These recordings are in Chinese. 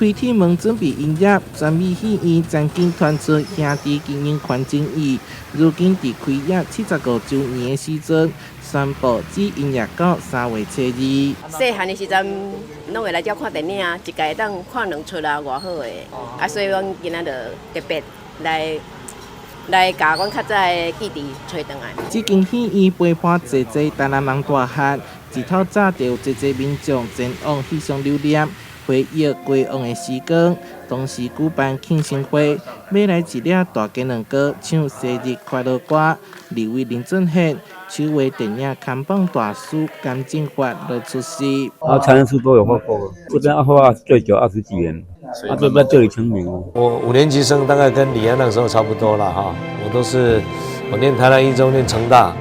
开天门准备营业，全美戏院曾经传出兄弟经营环境义，如今伫开业70个周年的时阵，宣布只营业到3月初2。细汉的时阵，拢会来这看电影，一家会当看2出啊，偌好诶！所以阮今仔就特别来甲阮较早的记忆找回来。这间戏院陪伴济济台南人大汉，自透早就有济济民众前往翕相留念。回忆过往的时光，同时举办庆生会，买来一粒大鸡卵糕，唱生日快乐歌。立委林俊宪、首位电影看榜大师甘正发都出席。财政司都有画过，这边画最久20几年，这边这里成名了。我5年级生，大概跟李安那个时候差不多了哈。我念台南一中，念成大。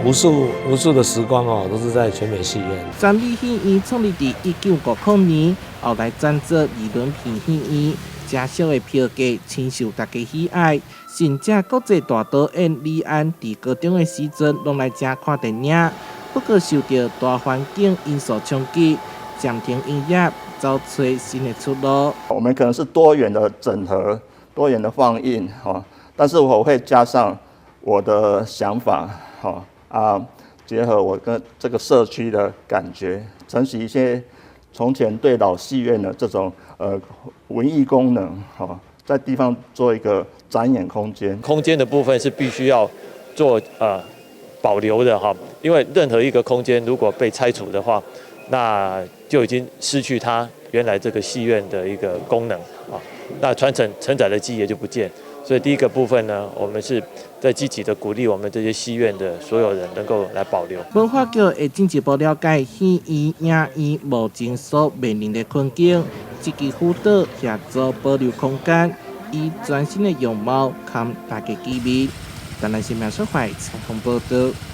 无数的时光哦，都是在全美戏院。全美戏院创立于1959年，后来转做2轮片戏院，加少的票价深受大家喜爱。甚至国际大导演李安伫高中的时阵，拢来这看电影，不过受到大环境因素冲击，暂停营业，找找新的出路。我们可能是多元的整合、多元的放映，但是我会加上我的想法，结合我跟这个社区的感觉，承袭一些从前对老戏院的这种文艺功能，在地方做一个展演空间。空间的部分是必须要做保留的哈，因为任何一个空间如果被拆除的话，那就已经失去它原来这个戏院的一个功能啊，那承载的记忆也就不见。所以第一个部分呢，我们是在积极的鼓励我们这些戏院的所有人能够来保留。文化局会进一步了解戏院、影院目前所面临的困境，积极辅导协助保留空间，以全新的样貌，供大家见面。台南新闻社会采访报道。